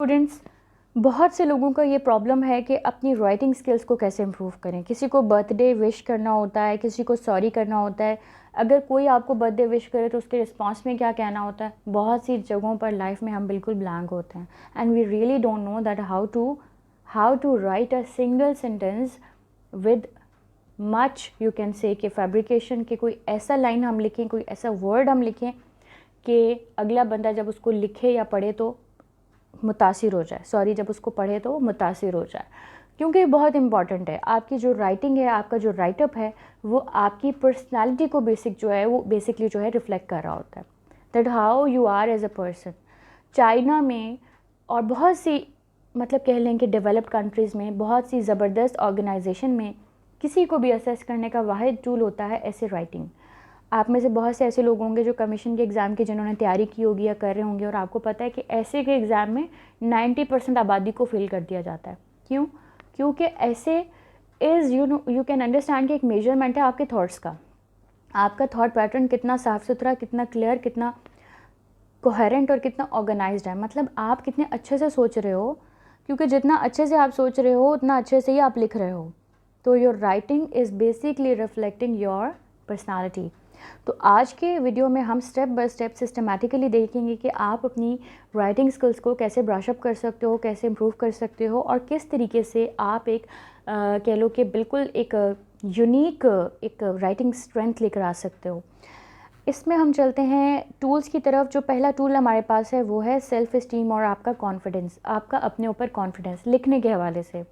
Students, बहुत से लोगों का ये प्रॉब्लम है कि अपनी राइटिंग स्किल्स को कैसे इम्प्रूव करें। किसी को बर्थडे विश करना होता है, किसी को सॉरी करना होता है। अगर कोई आपको बर्थडे विश करे तो उसके रिस्पॉन्स में क्या कहना होता है। बहुत सी जगहों पर लाइफ में हम बिल्कुल ब्लैंक होते हैं and we really don't know that how to write a single sentence with much you can say कि फैब्रिकेशन के कोई ऐसा लाइन हम लिखें, कोई ऐसा वर्ड हम लिखें कि अगला बंदा जब उसको लिखे या पढ़े तो मुतासिर हो जाए, जब उसको पढ़े तो मुतासिर हो जाए, क्योंकि ये बहुत इंपॉर्टेंट है। आपकी जो राइटिंग है, आपका जो राइटअप है, वो आपकी पर्सनालिटी को बेसिकली जो है रिफ्लेक्ट कर रहा होता है, that how you are as a person. China में और बहुत सी मतलब कह लें कि डेवलप्ड कंट्रीज़ में बहुत सी ज़बरदस्त ऑर्गेनाइजेशन में किसी को भी असेस करने का वाहिद टूल होता है ऐसे राइटिंग। आप में से बहुत से ऐसे लोग होंगे जो कमीशन के एग्ज़ाम की जिन्होंने तैयारी की होगी या कर रहे होंगे, और आपको पता है कि ऐसे के एग्ज़ाम में 90% आबादी को फेल कर दिया जाता है। क्यों? क्योंकि ऐसे इज़ यू कैन अंडरस्टैंड कि एक मेजरमेंट है आपके थॉट्स का। आपका थॉट पैटर्न कितना साफ़ सुथरा, कितना क्लियर, कितना कोहेरेंट और कितना ऑर्गेनाइज्ड है। मतलब आप कितने अच्छे से सोच रहे हो, क्योंकि जितना अच्छे से आप सोच रहे हो उतना अच्छे से ही आप लिख रहे हो। तो your writing is basically reflecting your personality. तो आज के वीडियो में हम स्टेप बाय स्टेप सिस्टमैटिकली देखेंगे कि आप अपनी राइटिंग स्किल्स को कैसे ब्रश अप कर सकते हो, कैसे इम्प्रूव कर सकते हो, और किस तरीके से आप एक कह लो कि बिल्कुल एक यूनिक एक राइटिंग स्ट्रेंथ लेकर आ सकते हो। इसमें हम चलते हैं टूल्स की तरफ। जो पहला टूल हमारे पास है वो है सेल्फ इस्टीम और आपका कॉन्फिडेंस, आपका अपने ऊपर कॉन्फिडेंस लिखने के हवाले से।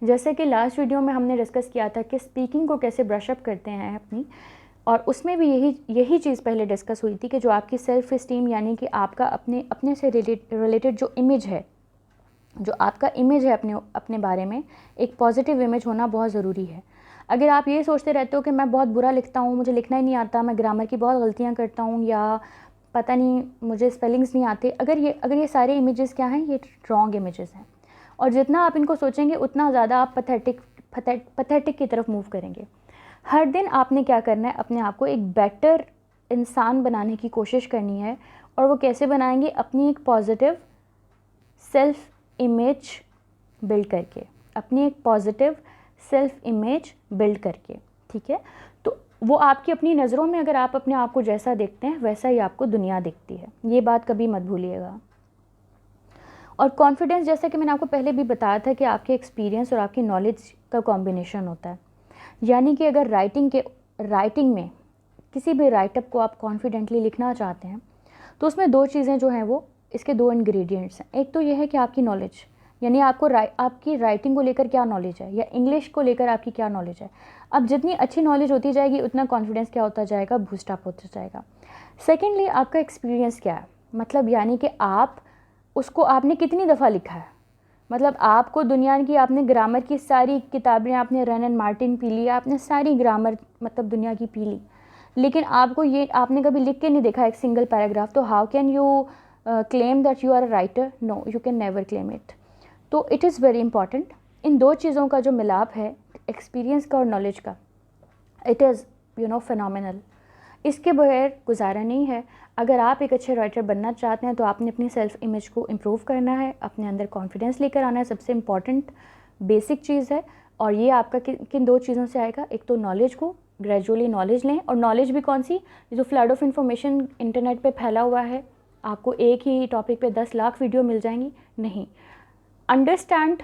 जैसे कि लास्ट वीडियो में हमने डिस्कस किया था कि स्पीकिंग को कैसे ब्रश अप करते हैं अपनी, और उसमें भी यही चीज़ पहले डिस्कस हुई थी कि जो आपकी सेल्फ इस्टीम यानी कि आपका अपने से रिलेटेड जो इमेज है, जो आपका इमेज है अपने बारे में, एक पॉजिटिव इमेज होना बहुत ज़रूरी है। अगर आप ये सोचते रहते हो कि मैं बहुत बुरा लिखता हूँ, मुझे लिखना ही नहीं आता, मैं ग्रामर की बहुत गलतियाँ करता हूँ, या पता नहीं मुझे स्पेलिंग्स नहीं आते, अगर ये सारे इमेजेस क्या हैं, ये रॉन्ग इमेजेस हैं। और जितना आप इनको सोचेंगे उतना ज़्यादा आप पथेटिक की तरफ मूव करेंगे। हर दिन आपने क्या करना है, अपने आप को एक बेटर इंसान बनाने की कोशिश करनी है। और वो कैसे बनाएंगे? अपनी एक पॉजिटिव सेल्फ इमेज बिल्ड करके, अपनी एक पॉजिटिव सेल्फ इमेज बिल्ड करके, ठीक है। तो वो आपकी अपनी नज़रों में, अगर आप अपने आप को जैसा देखते हैं वैसा ही आपको दुनिया दिखती है, ये बात कभी मत भूलिएगा। और कॉन्फिडेंस, जैसा कि मैंने आपको पहले भी बताया था कि आपके एक्सपीरियंस और आपकी नॉलेज का कॉम्बिनेशन होता है। यानी कि अगर राइटिंग में किसी भी राइटअप को आप कॉन्फिडेंटली लिखना चाहते हैं तो उसमें दो चीज़ें जो हैं, वो इसके दो इंग्रेडिएंट्स हैं। एक तो ये है कि आपकी नॉलेज, यानी आपकी राइटिंग को लेकर क्या नॉलेज है, या इंग्लिश को लेकर आपकी क्या नॉलेज है। अब जितनी अच्छी नॉलेज होती जाएगी उतना कॉन्फिडेंस क्या होता जाएगा, बूस्टअप होता जाएगा। सेकेंडली, आपका एक्सपीरियंस क्या है, मतलब यानी कि आपने कितनी दफ़ा लिखा है। मतलब आपको दुनिया की, आपने ग्रामर की सारी किताबें, आपने रन एंड मार्टिन पी ली, आपने सारी ग्रामर मतलब दुनिया की पी ली, लेकिन आपने कभी लिख के नहीं देखा एक सिंगल पैराग्राफ। तो how can you claim that you are a writer? No, you can never claim it. तो इट इज़ वेरी इंपॉर्टेंट, इन दो चीज़ों का जो मिलाप है, एक्सपीरियंस का और नॉलेज का, इट इज़ फिनोमिनल। इसके बगैर गुजारा नहीं है। अगर आप एक अच्छे राइटर बनना चाहते हैं तो आपने अपनी सेल्फ इमेज को इम्प्रूव करना है, अपने अंदर कॉन्फिडेंस लेकर आना है, सबसे इम्पॉर्टेंट बेसिक चीज़ है। और ये आपका किन दो चीज़ों से आएगा? एक तो नॉलेज को ग्रेजुअली नॉलेज लें, और नॉलेज भी कौन सी? जो फ्लड ऑफ इन्फॉर्मेशन इंटरनेट पे फैला हुआ है, आपको एक ही टॉपिक पे 10 लाख वीडियो मिल जाएंगी, नहीं। अंडरस्टैंड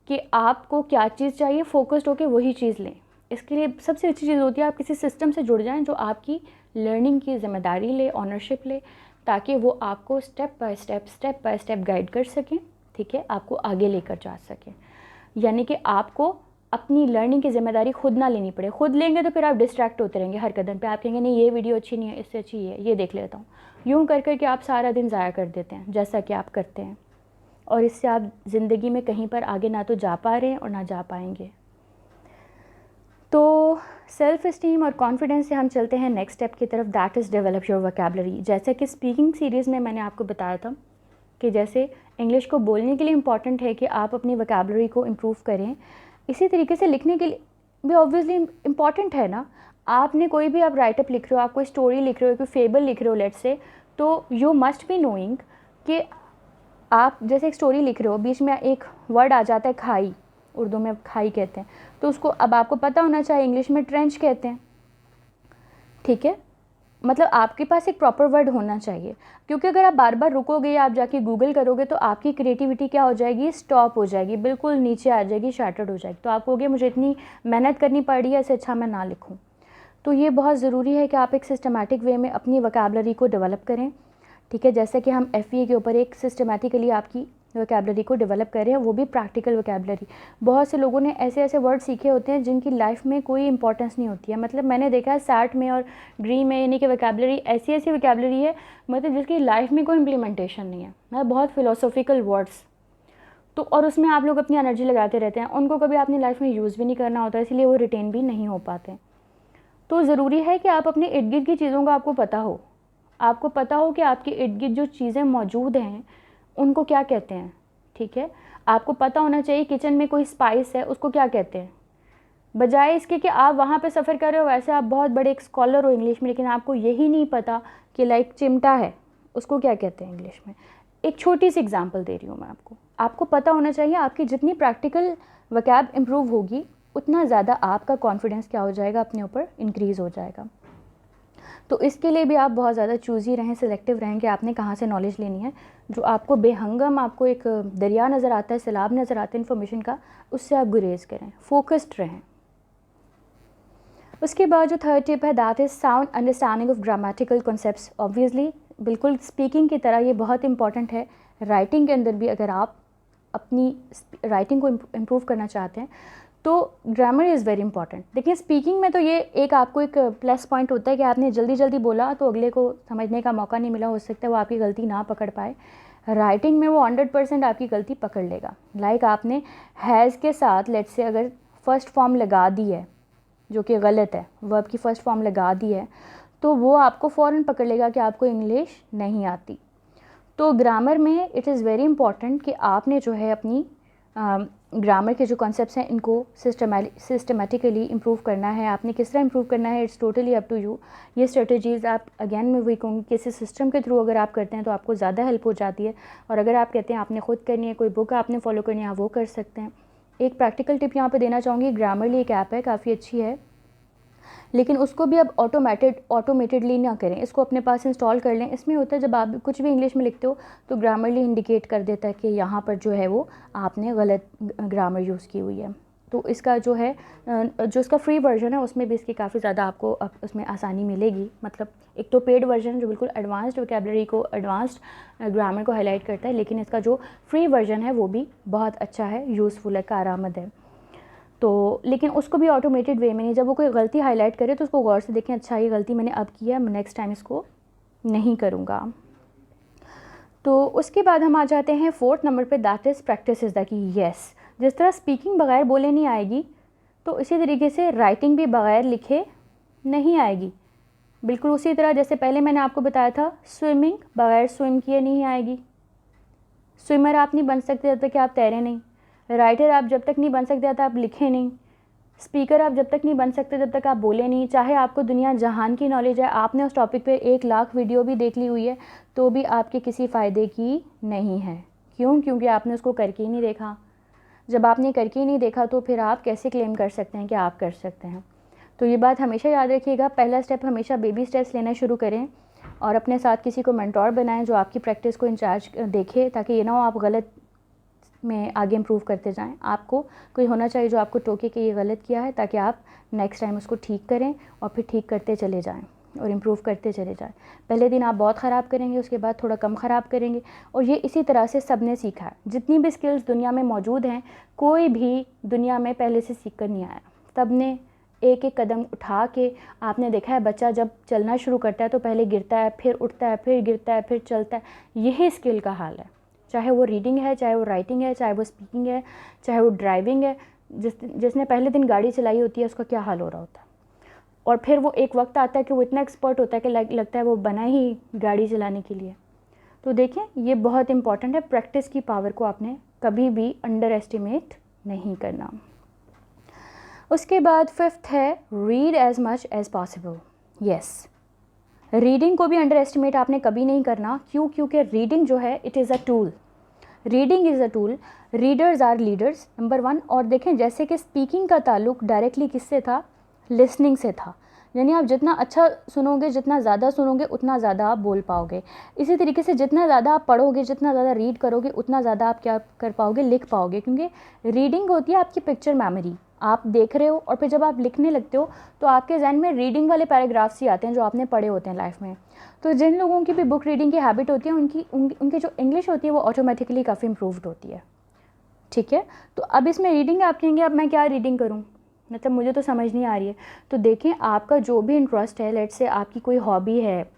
कि आपको क्या चीज़ चाहिए, फोकस्ड होकर वही चीज़ लें। इसके लिए सबसे अच्छी चीज़ होती है आप किसी सिस्टम से जुड़ जाएं जो आपकी लर्निंग की जिम्मेदारी ले, ऑनरशिप ले, ताकि वो आपको स्टेप बाय स्टेप गाइड कर सकें, ठीक है, आपको आगे लेकर जा सकें। यानी कि आपको अपनी लर्निंग की जिम्मेदारी खुद ना लेनी पड़े। खुद लेंगे तो फिर आप डिस्ट्रैक्ट होते रहेंगे हर कदम पे। आप कहेंगे नहीं, ये वीडियो अच्छी नहीं है, इससे अच्छी ये देख लेता हूँ। यूँ कर कर के आप सारा दिन ज़ाया कर देते हैं, जैसा कि आप करते हैं, और इससे आप ज़िंदगी में कहीं पर आगे ना तो जा पा रहे हैं और ना जा पाएंगे। तो सेल्फ इस्टीम और कॉन्फिडेंस से हम चलते हैं नेक्स्ट स्टेप की तरफ, that is develop your vocabulary. जैसे कि स्पीकिंग सीरीज़ में मैंने आपको बताया था कि जैसे इंग्लिश को बोलने के लिए इम्पॉर्टेंट है कि आप अपनी वोकैबुलरी को इम्प्रूव करें, इसी तरीके से लिखने के लिए भी ऑब्वियसली इम्पॉर्टेंट है ना। आपने कोई भी आप राइटअप लिख रहे हो, आप कोई स्टोरी लिख रहे हो, कोई फेबल लिख रहे हो लेट्स से, तो यू मस्ट बी नोइंग कि आप जैसे एक स्टोरी लिख रहे हो, बीच में एक वर्ड आ जाता है खाई, उर्दू में खाई कहते हैं, तो उसको अब आपको पता होना चाहिए इंग्लिश में ट्रेंच कहते हैं, ठीक है। मतलब आपके पास एक प्रॉपर वर्ड होना चाहिए, क्योंकि अगर आप बार बार रुकोगे या आप जाके गूगल करोगे तो आपकी क्रिएटिविटी क्या हो जाएगी, स्टॉप हो जाएगी, बिल्कुल नीचे आ जाएगी, शैटर्ड हो जाएगी। तो आप कहोगे मुझे इतनी मेहनत करनी पड़ रही है, इससे अच्छा मैं ना लिखूँ। तो ये बहुत ज़रूरी है कि आप एक सिस्टमैटिक वे में अपनी वोकैबुलरी को डेवलप करें, ठीक है। जैसे कि हम FEA के ऊपर एक सिस्टमैटिकली आपकी वोकैबुलरी को डेवलप कर रहे हैं, वो भी प्रैक्टिकल वोकैबुलरी। बहुत से लोगों ने ऐसे ऐसे वर्ड सीखे होते हैं जिनकी लाइफ में कोई इंपॉर्टेंस नहीं होती है। मतलब मैंने देखा है सैट में और ड्रीम में, यानी कि वोकैबुलरी ऐसी ऐसी वोकैबुलरी है मतलब जिसकी लाइफ में कोई इम्प्लीमेंटेशन नहीं है, मतलब बहुत फिलोसॉफिकल वर्ड्स। तो और उसमें आप लोग अपनी एनर्जी लगाते रहते हैं, उनको कभी अपनी लाइफ में यूज़ भी नहीं करना होता, इसलिए वो रिटेन भी नहीं हो पाते। तो ज़रूरी है कि आप अपने इर्द गिर्द की चीज़ों का आपको पता हो, आपको पता हो कि आपके इर्द गिर्द जो चीज़ें मौजूद हैं उनको क्या कहते हैं, ठीक है। आपको पता होना चाहिए किचन में कोई स्पाइस है उसको क्या कहते हैं, बजाय इसके कि आप वहाँ पे सफ़र कर रहे हो, वैसे आप बहुत बड़े एक स्कॉलर हो इंग्लिश में, लेकिन आपको यही नहीं पता कि लाइक चिमटा है उसको क्या कहते हैं इंग्लिश में। एक छोटी सी एग्जांपल दे रही हूँ मैं आपको पता होना चाहिए। आपकी जितनी प्रैक्टिकल वोकैब इम्प्रूव होगी उतना ज़्यादा आपका कॉन्फिडेंस क्या हो जाएगा, अपने ऊपर इंक्रीज़ हो जाएगा। तो इसके लिए भी आप बहुत ज़्यादा चूज़ी रहें, सिलेक्टिव रहें कि आपने कहाँ से नॉलेज लेनी है। जो आपको बेहंगम आपको एक दरिया नज़र आता है, सैलाब नज़र आता है इन्फॉर्मेशन का, उससे आप गुरेज करें, फोकस्ड रहें। उसके बाद जो थर्ड टिप है that is sound understanding of grammatical concepts. Obviously बिल्कुल स्पीकिंग की तरह ये बहुत इंपॉर्टेंट है, राइटिंग के अंदर भी अगर आप अपनी राइटिंग को इम्प्रूव करना चाहते हैं तो ग्रामर इज़ वेरी इंपॉर्टेंट। देखिए स्पीकिंग में तो ये एक आपको एक प्लस पॉइंट होता है कि आपने जल्दी जल्दी बोला तो अगले को समझने का मौका नहीं मिला, हो सकता है वो आपकी गलती ना पकड़ पाए। राइटिंग में वो 100% आपकी गलती पकड़ लेगा। लाइक आपने हैज़ के साथ लेट्स से अगर फर्स्ट फॉर्म लगा दी है जो कि गलत है, वर्ब की फ़र्स्ट फॉर्म लगा दी है, तो वो आपको फ़ौरन पकड़ लेगा कि आपको इंग्लिश नहीं आती। तो ग्रामर में इट इज़ वेरी इंपॉर्टेंट कि आपने जो है अपनी ग्रामर के जो कॉन्सेप्ट्स हैं इनको सिस्टमेटिकली इम्प्रूव करना है। आपने किस तरह इम्प्रूव करना है, it's totally up to you. ये स्ट्रेटजीज़ आप अगेन मैं वही कहूँगी किसी सिस्टम के थ्रू अगर आप करते हैं तो आपको ज़्यादा हेल्प हो जाती है, और अगर आप कहते हैं आपने खुद करनी है, कोई बुक आपने फॉलो करनी है, आप वो कर सकते हैं। एक प्रैक्टिकल टिप यहाँ पे देना चाहूँगी, ग्रामरली एक ऐप है, काफ़ी अच्छी है, लेकिन उसको भी अब ऑटोमेटेडली ना करें, इसको अपने पास इंस्टॉल कर लें। इसमें होता है जब आप कुछ भी इंग्लिश में लिखते हो तो ग्रामरली इंडिकेट कर देता है कि यहाँ पर जो है वो आपने गलत ग्रामर यूज़ की हुई है। तो इसका जो है जो इसका फ्री वर्जन है उसमें भी इसकी काफ़ी ज़्यादा आपको उसमें आसानी मिलेगी। मतलब एक तो पेड वर्जन जो बिल्कुल एडवांस्ड वोकैबुलरी को, एडवांस्ड ग्रामर को हाईलाइट करता है, लेकिन इसका जो फ्री वर्जन है वो भी बहुत अच्छा है, यूज़फुल है, कारआमद है। तो लेकिन उसको भी ऑटोमेटेड वे में नहीं, जब वो कोई गलती हाईलाइट करे तो उसको गौर से देखें, अच्छा ये गलती मैंने अब की है, मैं नेक्स्ट टाइम इसको नहीं करूँगा। तो उसके बाद हम आ जाते हैं फोर्थ नंबर पे, that is practice is the key. Yes, जिस तरह स्पीकिंग बगैर बोले नहीं आएगी तो इसी तरीके से राइटिंग भी बगैर लिखे नहीं आएगी। बिल्कुल उसी तरह जैसे पहले मैंने आपको बताया था, स्विमिंग बगैर स्विम किए नहीं आएगी। स्विमर आप नहीं बन सकते जब तक कि आप तैरें नहीं, राइटर आप जब तक नहीं बन सकते जब तक आप लिखें नहीं, स्पीकर आप जब तक नहीं बन सकते जब तक आप बोले नहीं। चाहे आपको दुनिया जहान की नॉलेज है, आपने उस टॉपिक पे 1 लाख वीडियो भी देख ली हुई है, तो भी आपके किसी फ़ायदे की नहीं है। क्यों? क्योंकि आपने उसको करके ही नहीं देखा। जब आपने करके ही नहीं देखा तो फिर आप कैसे क्लेम कर सकते हैं कि आप कर सकते हैं। तो ये बात हमेशा याद रखिएगा, पहला स्टेप हमेशा बेबी स्टेप्स लेना शुरू करें और अपने साथ किसी को मेंटोर बनाएं जो आपकी प्रैक्टिस को इंचार्ज देखे, ताकि ये ना हो आप गलत में आगे इम्प्रूव करते जाएं। आपको कोई होना चाहिए जो आपको टोके कि ये गलत किया है, ताकि आप नेक्स्ट टाइम उसको ठीक करें और फिर ठीक करते चले जाएं और इम्प्रूव करते चले जाएं। पहले दिन आप बहुत ख़राब करेंगे, उसके बाद थोड़ा कम ख़राब करेंगे, और ये इसी तरह से सब ने सीखा है। जितनी भी स्किल्स दुनिया में मौजूद हैं, कोई भी दुनिया में पहले से सीख कर नहीं आया। सब ने एक एक कदम उठा के, आपने देखा है बच्चा जब चलना शुरू करता है तो पहले गिरता है, फिर उठता है, फिर गिरता है, फिर चलता है। यही स्किल का हाल है, चाहे वो रीडिंग है, चाहे वो राइटिंग है, चाहे वो स्पीकिंग है, चाहे वो ड्राइविंग है। जिसने पहले दिन गाड़ी चलाई होती है उसका क्या हाल हो रहा होता है, और फिर वो एक वक्त आता है कि वो इतना एक्सपर्ट होता है कि लगता है वो बना ही गाड़ी चलाने के लिए। तो देखें ये बहुत इंपॉर्टेंट है, प्रैक्टिस की पावर को आपने कभी भी अंडर एस्टिमेट नहीं करना। उसके बाद फिफ्थ है read as much as possible. Yes, reading को भी अंडर एस्टिमेट आपने कभी नहीं करना। क्यों? क्योंकि रीडिंग जो है it is a tool. Reading is a tool, readers are leaders, number 1। और देखें जैसे कि स्पीकिंग का ताल्लुक डायरेक्टली किससे था, लिसनिंग से था, यानी आप जितना अच्छा सुनोगे, जितना ज़्यादा सुनोगे, उतना ज़्यादा आप बोल पाओगे। इसी तरीके से जितना ज़्यादा आप पढ़ोगे, जितना ज़्यादा रीड करोगे, उतना ज़्यादा आप क्या कर पाओगे, लिख पाओगे, क्योंकि रीडिंग होती है आपकी पिक्चर मेमोरी। आप देख रहे हो और फिर जब आप लिखने लगते हो तो आपके जहन में रीडिंग वाले पैराग्राफ्स ही आते हैं जो आपने पढ़े होते हैं लाइफ में। तो जिन लोगों की भी बुक रीडिंग की हैबिट होती है, उनकी जो इंग्लिश होती है वो ऑटोमेटिकली काफ़ी इम्प्रूव्ड होती है। ठीक है, तो अब इसमें रीडिंग आप कहेंगे अब मैं क्या रीडिंग करूँ, मतलब मुझे तो समझ नहीं आ रही है। तो देखें आपका जो भी इंटरेस्ट है, लेट्स से आपकी कोई हॉबी है,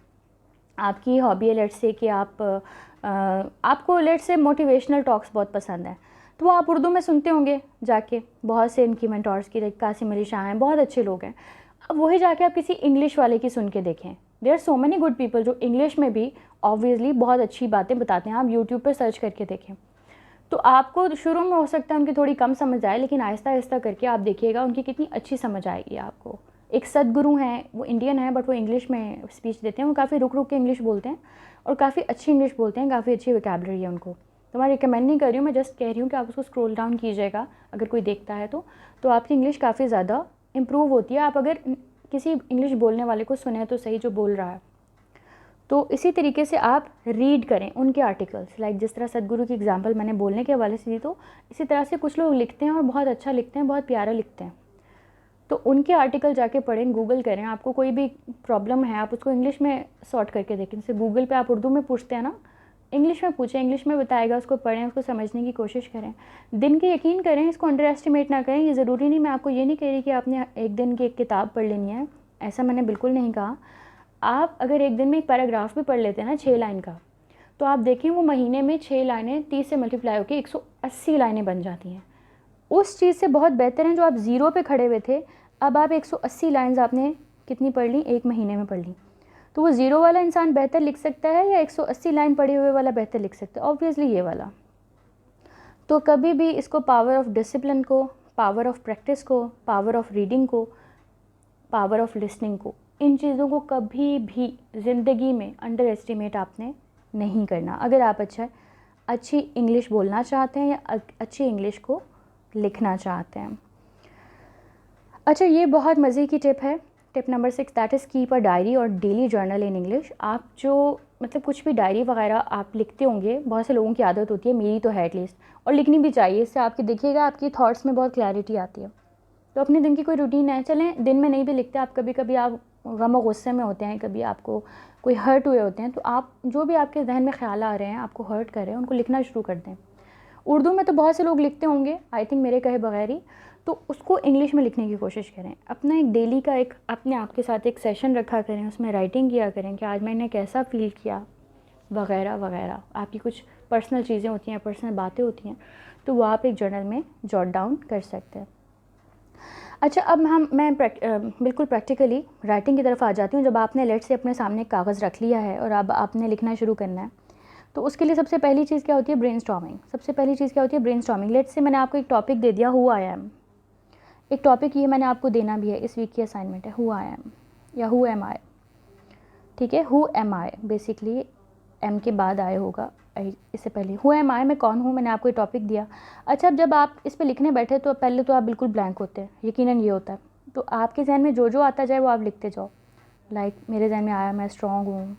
आपकी हॉबी है लेट्स से कि आपको लेट्स से मोटिवेशनल टॉक्स बहुत पसंद है, तो वो आप उर्दू में सुनते होंगे जाके, बहुत से इनकी मेंटोर्स की, लाइक कासिम अली शाह हैं, बहुत अच्छे लोग हैं। अब वही जाके आप किसी इंग्लिश वाले की सुन के देखें, there are so many good people जो इंग्लिश में भी ऑब्वियसली बहुत अच्छी बातें बताते हैं। आप यूट्यूब पर सर्च करके देखें, तो आपको शुरू में हो सकता है उनकी थोड़ी कम समझ आए, लेकिन आहिस्ता आहिस्ता करके आप देखिएगा उनकी कितनी अच्छी समझ आएगी आपको। एक सदगुरु हैं, वो इंडियन है बट वो इंग्लिश में स्पीच देते हैं, वो काफ़ी रुक रुक के इंग्लिश बोलते हैं और काफ़ी अच्छी इंग्लिश बोलते हैं, काफ़ी अच्छी वोकैबुलरी है उनको। तो मैं रिकमेंड नहीं कर रही हूँ, मैं जस्ट कह रही हूँ कि आप उसको स्क्रॉल डाउन कीजिएगा अगर कोई देखता है तो आपकी इंग्लिश काफ़ी ज़्यादा इम्प्रूव होती है। आप अगर किसी इंग्लिश बोलने वाले को सुने तो सही जो बोल रहा है। तो इसी तरीके से आप रीड करें उनके आर्टिकल्स, लाइक जिस तरह सदगुरु की एग्जांपल मैंने बोलने के हवाले से दी, तो इसी तरह से कुछ लोग लिखते हैं और बहुत अच्छा लिखते हैं, बहुत प्यारा लिखते हैं, तो उनके आर्टिकल जाके पढ़ें, गूगल करें। आपको कोई भी प्रॉब्लम है आप उसको इंग्लिश में सॉर्ट करके देखें, जैसे गूगल पे आप उर्दू में पूछते हैं ना, इंग्लिश में पूछें, इंग्लिश में बताएगा, उसको पढ़ें, उसको समझने की कोशिश करें। दिन की यकीन करें, इसको अंडर एस्टिमेट ना करें। ये ज़रूरी नहीं, मैं आपको ये नहीं कह रही कि आपने एक दिन की एक किताब पढ़ लेनी है, ऐसा मैंने बिल्कुल नहीं कहा। आप अगर एक दिन में एक पैराग्राफ भी पढ़ लेते हैं ना 6 लाइन का, तो आप देखें वो महीने में 6 लाइनें 30 से मल्टीप्लाई होकर 180 लाइनें बन जाती हैं। उस चीज़ से बहुत बेहतर हैं जो आप ज़ीरो पे खड़े हुए थे, अब आप 180 लाइन्स आपने कितनी पढ़ ली, एक महीने में पढ़ ली। तो वो ज़ीरो वाला इंसान बेहतर लिख सकता है या 180 लाइन पढ़े हुए वाला बेहतर लिख सकता है? ऑब्वियसली ये वाला। तो कभी भी इसको पावर ऑफ डिसिप्लिन को, पावर ऑफ प्रैक्टिस को, पावर ऑफ रीडिंग को, पावर ऑफ लिसनिंग को, इन चीज़ों को कभी भी ज़िंदगी में अंडर एस्टिमेट आपने नहीं करना अगर आप अच्छी इंग्लिश बोलना चाहते हैं या अच्छी इंग्लिश को लिखना चाहते हैं। अच्छा, ये बहुत मज़े की टिप है, tip number 6, that is keep a diary और डेली जर्नल इन इंग्लिश। आप जो मतलब कुछ भी डायरी वगैरह आप लिखते होंगे, बहुत से लोगों की आदत होती है, मेरी तो है एटलीस्ट, और लिखनी भी चाहिए, इससे आपकी देखिएगा आपकी थॉट्स में बहुत क्लैरिटी आती है। तो अपने दिन की कोई रूटीन है, चलें दिन में नहीं भी लिखते आप, कभी कभी आप गम और गुस्से में होते हैं, कभी आपको कोई हर्ट हुए होते हैं, तो आप जो भी आपके जहन में ख्याल आ रहे हैं आपको हर्ट कर रहे हैं, उनको लिखना शुरू कर दें। उर्दू में तो बहुत से लोग लिखते होंगे आई थिंक मेरे कहे बगैर ही, तो उसको इंग्लिश में लिखने की कोशिश करें। अपना एक डेली का एक अपने आप के साथ एक सेशन रखा करें, उसमें राइटिंग किया करें कि आज मैंने कैसा फ़ील किया वगैरह वगैरह। आपकी कुछ पर्सनल चीज़ें होती हैं, पर्सनल बातें होती हैं, तो वो आप एक जर्नल में जॉट डाउन कर सकते हैं। अच्छा, अब मैं बिल्कुल प्रैक्टिकली राइटिंग की तरफ आ जाती हूँ। जब आपने लेट से अपने सामने कागज़ रख लिया है और अब आपने लिखना शुरू करना है, तो उसके लिए सबसे पहली चीज़ क्या होती है, ब्रेनस्टॉर्मिंग। सबसे पहली चीज़ क्या होती है, ब्रेनस्टॉर्मिंग। लेट से मैंने आपको एक टॉपिक दे दिया, हु आई एम। एक टॉपिक ये मैंने आपको देना भी है, इस वीक की असाइनमेंट है, हु आई एम या हु एम आई। ठीक है, who am I basically am के बाद आए होगा, इससे पहले हु एम आई, मैं कौन हूँ, मैंने आपको ये टॉपिक दिया। अच्छा, अब जब आप इस पर लिखने बैठे तो पहले तो आप बिल्कुल ब्लैंक होते हैं, यकीनन ये होता है। तो आपके जहन में जो जो आता जाए वो आप लिखते जाओ। लाइक मेरे जहन में आया मैं स्ट्रॉन्ग हूँ,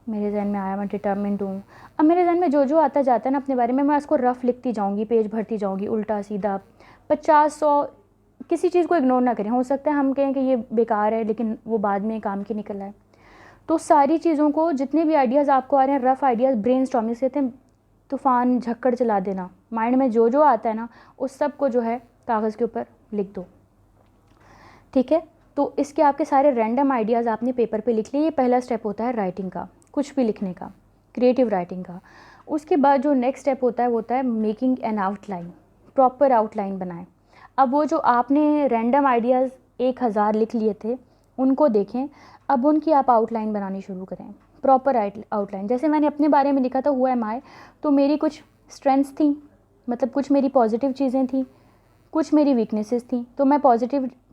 मेरे जहन में आया मैं डिटर्मिन्ड हूँ। अब मेरे जहन में जो जो आता जाता है ना अपने बारे में, मैं उसको रफ लिखती जाऊँगी, पेज भरती जाऊँगी, उल्टा सीधा 50-100, किसी चीज़ को इग्नोर ना करें। हो सकता है हम कहें कि ये बेकार है, लेकिन वो बाद में काम की निकल आए। तो सारी चीज़ों को, जितने भी आइडियाज़ आपको आ रहे हैं, रफ़ आइडियाज़, ब्रेनस्टॉर्मिंग से कहते हैं तूफ़ान झक्कड़ चला देना। माइंड में जो जो आता है ना उस सब को जो है कागज़ के ऊपर लिख दो। ठीक है, तो इसके आपके सारे रैंडम आइडियाज़ आपने पेपर पे लिख लिए। ये पहला स्टेप होता है राइटिंग का, कुछ भी लिखने का, क्रिएटिव राइटिंग का। उसके बाद जो नेक्स्ट स्टेप होता है वो होता है making an outline. Proper outline बनाएं। अब वो जो आपने रैंडम आइडियाज़ 1000 लिख लिए थे उनको देखें, अब उनकी आप आउटलाइन बनानी शुरू करें, प्रॉपर आउटलाइन। जैसे मैंने अपने बारे में लिखा था हु एम आई, तो मेरी कुछ स्ट्रेंथ्स थी, मतलब कुछ मेरी पॉजिटिव चीज़ें थी, कुछ मेरी वीकनेसेस थी। तो मैं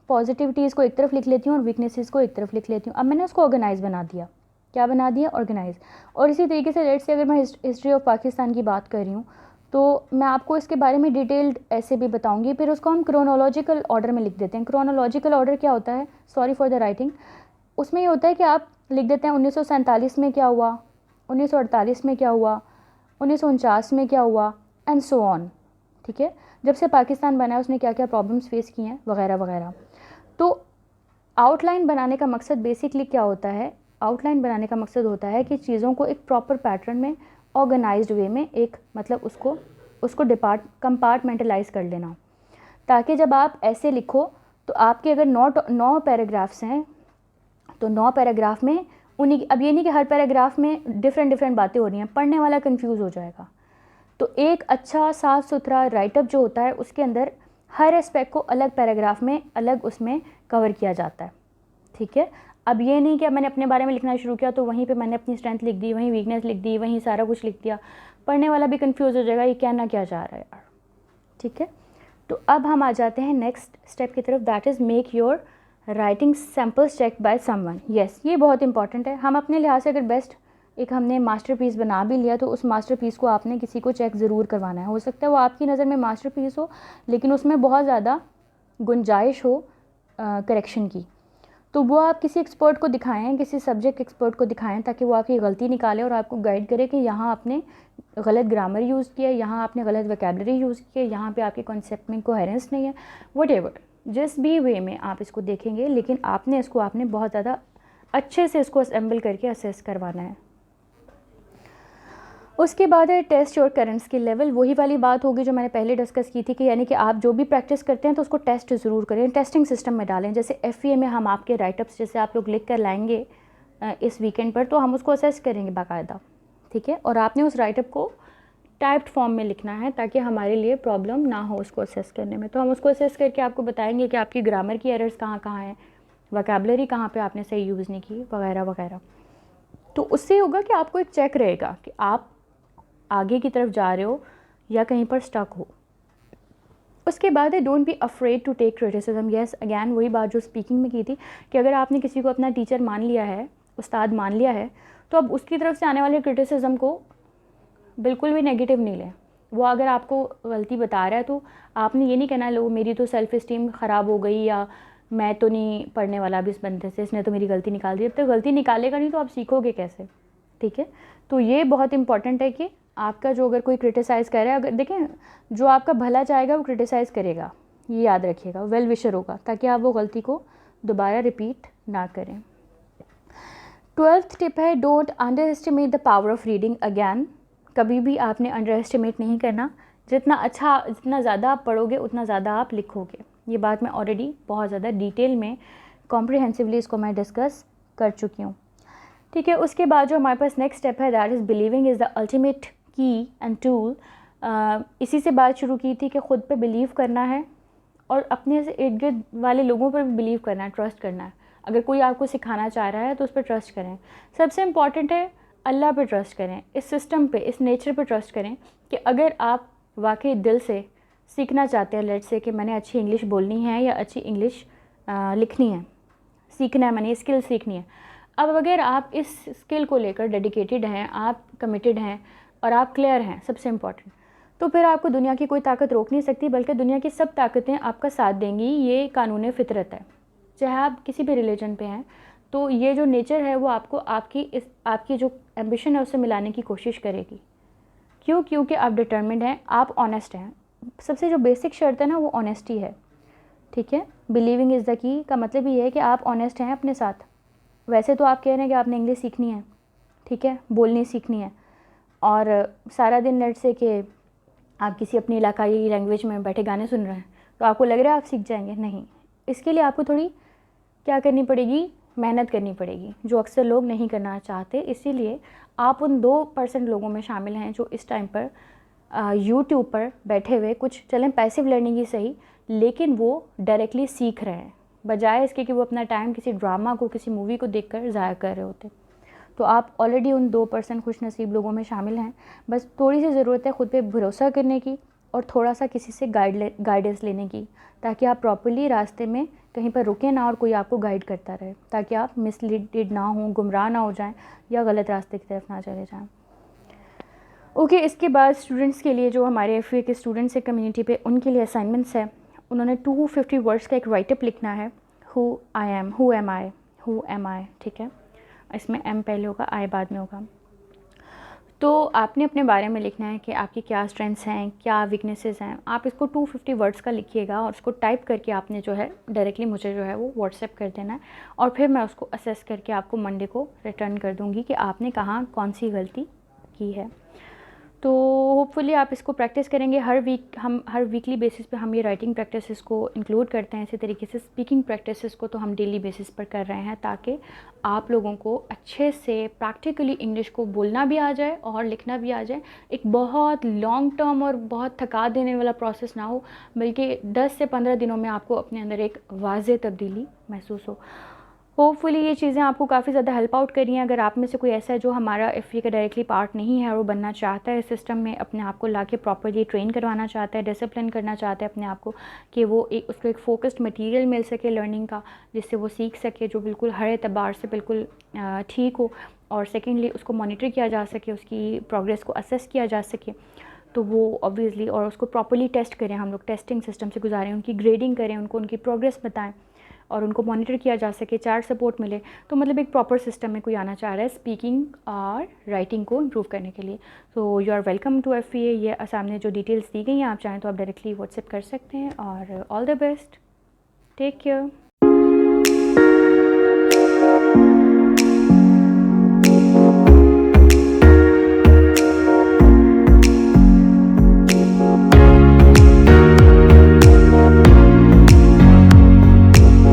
पॉजिटिविटीज़ को एक तरफ लिख लेती हूँ और वीकनेसेस को एक तरफ लिख लेती हूँ। अब मैंने उसको ऑर्गेनाइज बना दिया। क्या बना दिया, ऑर्गेनाइज। और इसी तरीके से लेट्स से अगर मैं हिस्ट्री ऑफ पाकिस्तान की बात कर रही हूँ तो मैं आपको इसके बारे में डिटेल्ड ऐसे भी बताऊंगी, फिर उसको हम क्रोनोलॉजिकल ऑर्डर में लिख देते हैं। क्रोनोलॉजिकल ऑर्डर क्या होता है, सॉरी फॉर द राइटिंग, उसमें ये होता है कि आप लिख देते हैं 1947 में क्या हुआ, 1948 में क्या हुआ, 1949 में क्या हुआ, एंड सो ऑन। ठीक है, जब से पाकिस्तान बना है उसने क्या क्या प्रॉब्लम्स फेस किए हैं वगैरह वगैरह। तो आउटलाइन बनाने का मकसद बेसिकली क्या होता है, आउटलाइन बनाने का मकसद होता है कि चीज़ों को एक प्रॉपर पैटर्न में ऑर्गेनाइज्ड वे में एक मतलब उसको कंपार्टमेंटलाइज कर लेना, ताकि जब आप ऐसे लिखो तो आपके अगर 9 पैराग्राफ्स हैं तो 9 पैराग्राफ में उन्हीं, अब ये नहीं कि हर पैराग्राफ में डिफरेंट बातें हो रही हैं, पढ़ने वाला कंफ्यूज हो जाएगा। तो एक अच्छा साफ़ सुथरा राइटअप जो होता है उसके अंदर हर एस्पेक्ट को अलग पैराग्राफ में अलग उसमें कवर किया जाता है। ठीक है, अब ये नहीं कि अब मैंने अपने बारे में लिखना शुरू किया तो वहीं पे मैंने अपनी स्ट्रेंथ लिख दी, वहीं वीकनेस लिख दी, वहीं सारा कुछ लिख दिया, पढ़ने वाला भी कंफ्यूज हो जाएगा ये कहना क्या चाह रहा है यार। ठीक है, तो अब हम आ जाते हैं नेक्स्ट स्टेप की तरफ, that is make your writing samples check by someone. Yes, ये बहुत इंपॉर्टेंट है। हम अपने लिहाज से अगर बेस्ट एक हमने मास्टरपीस बना भी लिया तो उस मास्टरपीस को आपने किसी को चेक ज़रूर करवाना है। हो सकता है वो आपकी नज़र में मास्टरपीस हो लेकिन उसमें बहुत ज़्यादा गुंजाइश हो करेक्शन की, तो वो आप किसी एक्सपर्ट को दिखाएं, किसी सब्जेक्ट एक्सपर्ट को दिखाएं, ताकि वो आपकी गलती निकाले और आपको गाइड करे कि यहाँ आपने गलत ग्रामर यूज़ किया, यहाँ आपने गलत वोकैबुलरी यूज़ किया, यहाँ पे आपके कॉन्सेप्ट में कोहेरेंस नहीं है, व्हाटएवर, जिस भी वे में आप इसको देखेंगे, लेकिन आपने बहुत ज़्यादा अच्छे से इसको असेंबल करके असेस करवाना है। उसके बाद है test your current skill level. वही वाली बात होगी जो मैंने पहले डिस्कस की थी कि यानी कि आप जो भी प्रैक्टिस करते हैं तो उसको टेस्ट ज़रूर करें, टेस्टिंग सिस्टम में डालें। जैसे FEA में हम आपके राइटअप्स जैसे आप लोग लिख कर लाएंगे इस वीकेंड पर, तो हम उसको असेस करेंगे बाकायदा। ठीक है, और आपने उस राइटअप को टाइप्ड फॉर्म में लिखना है ताकि हमारे लिए प्रॉब्लम ना हो उसको असेस करने में। तो हम उसको असेस करके आपको बताएंगे कि आपकी ग्रामर की एरर्स कहाँ कहाँ हैं, वोकैबुलरी कहाँ पे आपने सही यूज़ नहीं की, वगैरह वगैरह। तो उससे होगा कि आपको एक चेक रहेगा कि आप आगे की तरफ जा रहे हो या कहीं पर स्टक हो। उसके बाद है don't be afraid to take criticism. Yes, again वही बात जो स्पीकिंग में की थी कि अगर आपने किसी को अपना टीचर मान लिया है, उस्ताद मान लिया है, तो अब उसकी तरफ से आने वाले क्रिटिसिज्म को बिल्कुल भी नेगेटिव नहीं लें। वो अगर आपको गलती बता रहा है तो आपने ये नहीं कहना लो मेरी तो सेल्फ इस्टीम ख़राब हो गई या मैं तो नहीं पढ़ने वाला अब इस बंदे से, इसने तो मेरी गलती निकाल दी। अब तो गलती निकालेगा नहीं तो आप सीखोगे कैसे। ठीक है, तो ये बहुत इंपॉर्टेंट है कि आपका जो अगर कोई क्रिटिसाइज़ कर रहा है, अगर देखें जो आपका भला चाहेगा वो क्रिटिसाइज़ करेगा, ये याद रखिएगा, वेल विशर होगा, ताकि आप वो गलती को दोबारा रिपीट ना करें। 12th टिप है don't under estimate the power of reading. Again कभी भी आपने अंडर एस्टिमेट नहीं करना, जितना ज़्यादा आप पढ़ोगे उतना ज़्यादा आप लिखोगे। ये बात मैं ऑलरेडी बहुत ज़्यादा डिटेल में कॉम्प्रिहेंसिवली इसको मैं डिस्कस कर चुकी हूँ। ठीक है, उसके बाद जो हमारे पास नेक्स्ट स्टेप है that is believing is the ultimate की एंड टूल। इसी से बात शुरू की थी कि ख़ुद पे बिलीव करना है और अपने से इर्द गिर्द वाले लोगों पर भी बिलीव करना है, ट्रस्ट करना है। अगर कोई आपको सिखाना चाह रहा है तो उस पर ट्रस्ट करें। सबसे इम्पॉर्टेंट है अल्लाह पे ट्रस्ट करें, इस सिस्टम पे, इस नेचर पे ट्रस्ट करें कि अगर आप वाकई दिल से सीखना चाहते हैं, लेट्स से कि मैंने अच्छी इंग्लिश बोलनी है या अच्छी इंग्लिश लिखनी है, सीखना है, मैंने स्किल सीखनी है। अब अगर आप इस स्किल को लेकर डेडिकेटेड हैं, आप कमिटेड हैं और आप क्लियर हैं, सबसे इम्पॉर्टेंट, तो फिर आपको दुनिया की कोई ताकत रोक नहीं सकती, बल्कि दुनिया की सब ताकतें आपका साथ देंगी। ये कानून फितरत है, चाहे आप किसी भी रिलीजन पे हैं। तो ये जो नेचर है वो आपको आपकी जो एम्बिशन है उससे मिलाने की कोशिश करेगी। क्यों? क्योंकि आप डिटर्मिन्ड हैं, आप ऑनेस्ट हैं। सबसे जो बेसिक शर्त है ना वो ऑनेस्टी है। ठीक है, बिलीविंग इज़ द की का मतलब ये है कि आप ऑनेस्ट हैं अपने साथ। वैसे तो आप कह रहे हैं कि आपने इंग्लिश सीखनी है, ठीक है, बोलनी सीखनी है, और सारा दिन नेट से कि आप किसी अपनी इलाकाई लैंग्वेज में बैठे गाने सुन रहे हैं, तो आपको लग रहा है आप सीख जाएंगे। नहीं, इसके लिए आपको थोड़ी क्या करनी पड़ेगी, मेहनत करनी पड़ेगी, जो अक्सर लोग नहीं करना चाहते। इसीलिए आप उन 2% लोगों में शामिल हैं जो इस टाइम पर यूट्यूब पर बैठे हुए कुछ चलें पैसिव लर्निंग ही सही, लेकिन वो डायरेक्टली सीख रहे हैं, बजाय इसके कि वो अपना टाइम किसी ड्रामा को, किसी मूवी को देखकर ज़ाया कर रहे होते। तो आप ऑलरेडी उन 2% खुश नसीब लोगों में शामिल हैं। बस थोड़ी सी ज़रूरत है ख़ुद पे भरोसा करने की, और थोड़ा सा किसी से गाइडेंस लेने की, ताकि आप प्रॉपर्ली रास्ते में कहीं पर रुकें ना और कोई आपको गाइड करता रहे, ताकि आप मिसलीडेड ना हों, गुमराह ना हो जाएं या गलत रास्ते की तरफ ना चले जाएं। ओके, इसके बाद स्टूडेंट्स के लिए, जो हमारे FA के स्टूडेंट्स हैं कम्युनिटी पे, उनके लिए असाइनमेंट्स है। उन्होंने 250 वर्ड्स का एक राइटअप लिखना है। हु एम आई, ठीक है, इसमें एम पहले होगा, आई बाद में होगा। तो आपने अपने बारे में लिखना है कि आपकी क्या स्ट्रेंथ्स हैं, क्या वीकनेसेस हैं। आप इसको 250 वर्ड्स का लिखिएगा और उसको टाइप करके आपने जो है डायरेक्टली मुझे जो है वो व्हाट्सएप कर देना है, और फिर मैं उसको असेस करके आपको मंडे को रिटर्न कर दूँगी कि आपने कहाँ कौन सी गलती की है। तो होपफुली आप इसको प्रैक्टिस करेंगे। हम हर वीकली बेसिस पे हम ये राइटिंग प्रैक्टिसेस को इंक्लूड करते हैं। इसी तरीके से स्पीकिंग प्रैक्टिसेस को तो हम डेली बेसिस पर कर रहे हैं, ताकि आप लोगों को अच्छे से प्रैक्टिकली इंग्लिश को बोलना भी आ जाए और लिखना भी आ जाए। एक बहुत लॉन्ग टर्म और बहुत थका देने वाला प्रोसेस ना हो, बल्कि 10 से 15 दिनों में आपको अपने अंदर एक वाज़ेह तब्दीली महसूस हो। होपफुली ये चीज़ें आपको काफ़ी ज़्यादा हेल्प आउट करी हैं। अगर आप में से कोई ऐसा है जो हमारा FA का डायरेक्टली पार्ट नहीं है और वो बनना चाहता है सिस्टम में, अपने आप को लाके प्रॉपर्ली ट्रेन करवाना चाहता है, डिसिप्लिन करना चाहता है अपने आप को, कि वो उसको एक फ़ोकस्ड मटेरियल मिल सके लर्निंग का, जिससे वो सीख सके, जो बिल्कुल हर एतबार से बिल्कुल ठीक हो, और सेकेंडली उसको मॉनिटर किया जा सके, उसकी प्रोग्रेस को असेस किया जा सके, तो वो ऑब्वियसली, और उसको प्रॉपर्ली टेस्ट करें, हम लोग टेस्टिंग सिस्टम से गुजारें, उनकी ग्रेडिंग करें, उनको उनकी प्रोग्रेस बताएं और उनको मॉनिटर किया जा सके, चार्ट सपोर्ट मिले। तो मतलब एक प्रॉपर सिस्टम में कोई आना चाह रहा है स्पीकिंग और राइटिंग को इम्प्रूव करने के लिए। So you are welcome to FA। ये सामने जो डिटेल्स दी गई हैं, आप चाहें तो आप डायरेक्टली व्हाट्सएप कर सकते हैं। और all the best, take care.